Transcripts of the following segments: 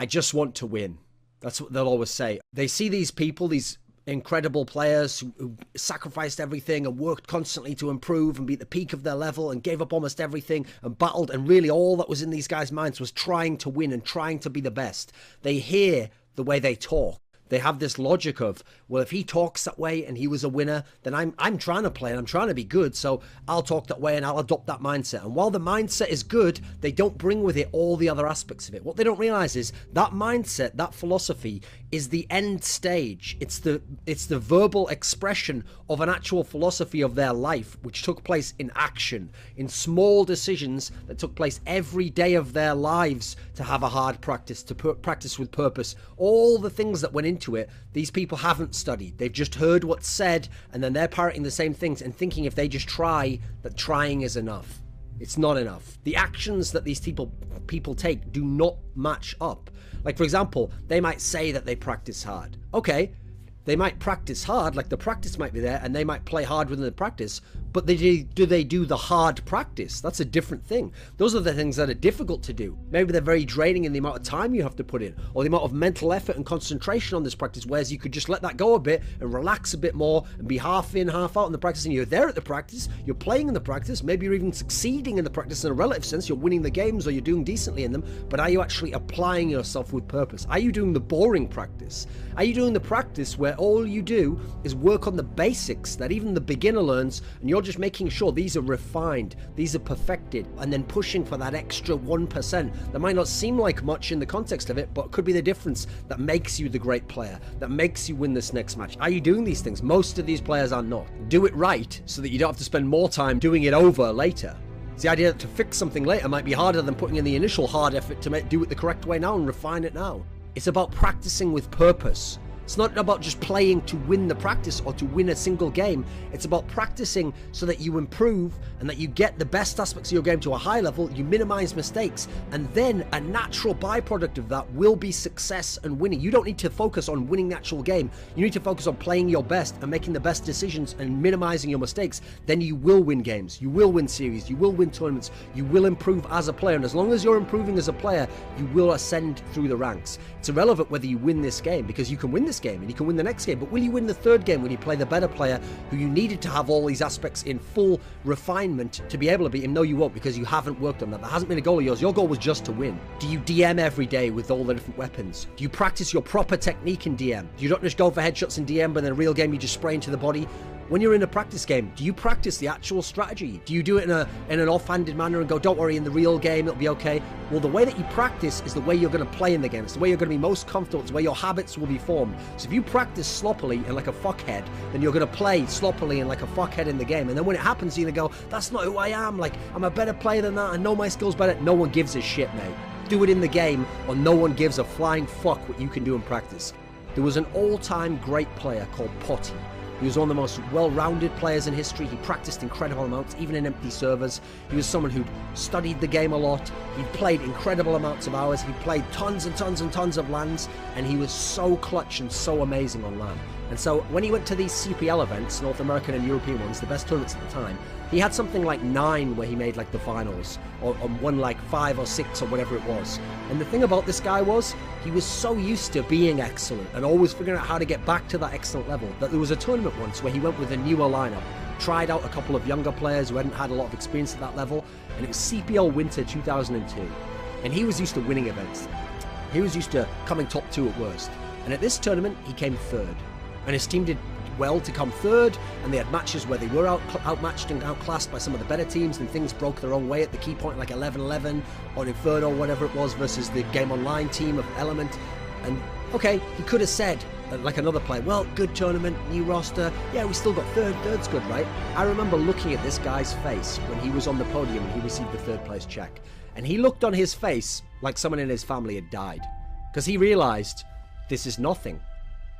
I just want to win. That's what they'll always say. They see these people, these incredible players who sacrificed everything and worked constantly to improve and be at the peak of their level and gave up almost everything and battled, and really all that was in these guys' minds was trying to win and trying to be the best. They hear the way they talk. They have this logic of, well, if he talks that way and he was a winner, then I'm trying to play and I'm trying to be good, so I'll talk that way and I'll adopt that mindset. And while the mindset is good, they don't bring with it all the other aspects of it. What they don't realize is that mindset, that philosophy, is the end stage. It's the verbal expression of an actual philosophy of their life, which took place in action, in small decisions that took place every day of their lives, to have a hard practice, to practice with purpose. All the things that went into it, these people haven't studied. They've just heard what's said, and then they're parroting the same things and thinking if they just try, that trying is enough. It's not enough. The actions that these people take do not match up. Like, for example, they might say that they practice hard. Okay, they might practice hard, like the practice might be there, and they might play hard within the practice, but do they do the hard practice? That's a different thing. Those are the things that are difficult to do. Maybe they're very draining in the amount of time you have to put in, or the amount of mental effort and concentration on this practice, whereas you could just let that go a bit and relax a bit more and be half in, half out in the practice, and you're there at the practice, you're playing in the practice, maybe you're even succeeding in the practice in a relative sense, you're winning the games or you're doing decently in them, but are you actually applying yourself with purpose? Are you doing the boring practice? Are you doing the practice where all you do is work on the basics that even the beginner learns, and you're just making sure these are refined, these are perfected, and then pushing for that extra 1% that might not seem like much in the context of it, but could be the difference that makes you the great player, that makes you win this next match? Are you doing these things? Most of these players are not. Do it right so that you don't have to spend more time doing it over later. It's the idea that to fix something later might be harder than putting in the initial hard effort to do it the correct way now and refine it now. It's about practicing with purpose. It's not about just playing to win the practice or to win a single game. It's about practicing so that you improve and that you get the best aspects of your game to a high level, you minimize mistakes, and then a natural byproduct of that will be success and winning. You don't need to focus on winning the actual game. You need to focus on playing your best and making the best decisions and minimizing your mistakes. Then you will win games. You will win series. You will win tournaments. You will improve as a player. And as long as you're improving as a player, you will ascend through the ranks. It's irrelevant whether you win this game, because you can win this game and you can win the next game, but will you win the third game when you play the better player who you needed to have all these aspects in full refinement to be able to beat him? No, you won't, because you haven't worked on that. That hasn't been a goal of yours. Your goal was just to win. Do you DM every day with all the different weapons? Do you practice your proper technique in DM? You don't just go for headshots in DM, but in a real game you just spray into the body? When you're in a practice game, do you practice the actual strategy? Do you do it in an offhanded manner and go, don't worry, in the real game it'll be okay? Well, the way that you practice is the way you're going to play in the game. It's the way you're going to be most comfortable. It's the way your habits will be formed. So if you practice sloppily and like a fuckhead, then you're going to play sloppily and like a fuckhead in the game. And then when it happens, you're going to go, that's not who I am. Like, I'm a better player than that. I know my skills better. No one gives a shit, mate. Do it in the game, or no one gives a flying fuck what you can do in practice. There was an all-time great player called Potty. He was one of the most well-rounded players in history. He practiced incredible amounts, even in empty servers. He was someone who'd studied the game a lot. He'd played incredible amounts of hours. He played tons and tons and tons of LANs, and he was so clutch and so amazing on LAN. And so when he went to these CPL events, North American and European ones, the best tournaments at the time, he had something like 9 where he made like the finals, or won like 5 or 6 or whatever it was. And the thing about this guy was, he was so used to being excellent and always figuring out how to get back to that excellent level that there was a tournament once where he went with a newer lineup, tried out a couple of younger players who hadn't had a lot of experience at that level, and it was CPL Winter 2002. And he was used to winning events. He was used to coming top 2 at worst. And at this tournament, he came 3rd. And his team did well to come 3rd, and they had matches where they were outmatched and outclassed by some of the better teams, and things broke their own way at the key point, like 11-11 on Inferno, whatever it was, versus the Game Online team of Element. And okay, he could have said, like another player, well, good tournament, new roster, yeah, we still got 3rd, 3rd's good, right? I remember looking at this guy's face when he was on the podium and he received the 3rd place check, and he looked on his face like someone in his family had died, because he realized, this is nothing.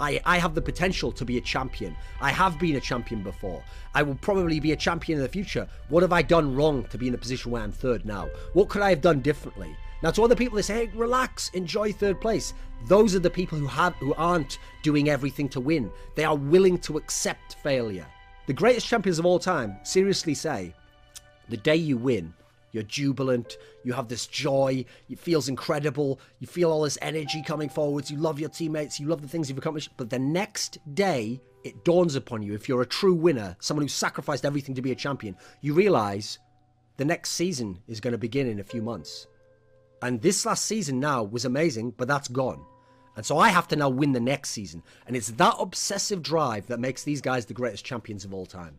I have the potential to be a champion. I have been a champion before. I will probably be a champion in the future. What have I done wrong to be in the position where I'm 3rd now? What could I have done differently? Now, to other people, they say, hey, relax, enjoy 3rd place. Those are the people who aren't doing everything to win. They are willing to accept failure. The greatest champions of all time seriously say, the day you win you're jubilant, you have this joy, it feels incredible, you feel all this energy coming forwards, you love your teammates, you love the things you've accomplished, but the next day, it dawns upon you, if you're a true winner, someone who sacrificed everything to be a champion, you realise the next season is going to begin in a few months. And this last season now was amazing, but that's gone. And so I have to now win the next season. And it's that obsessive drive that makes these guys the greatest champions of all time.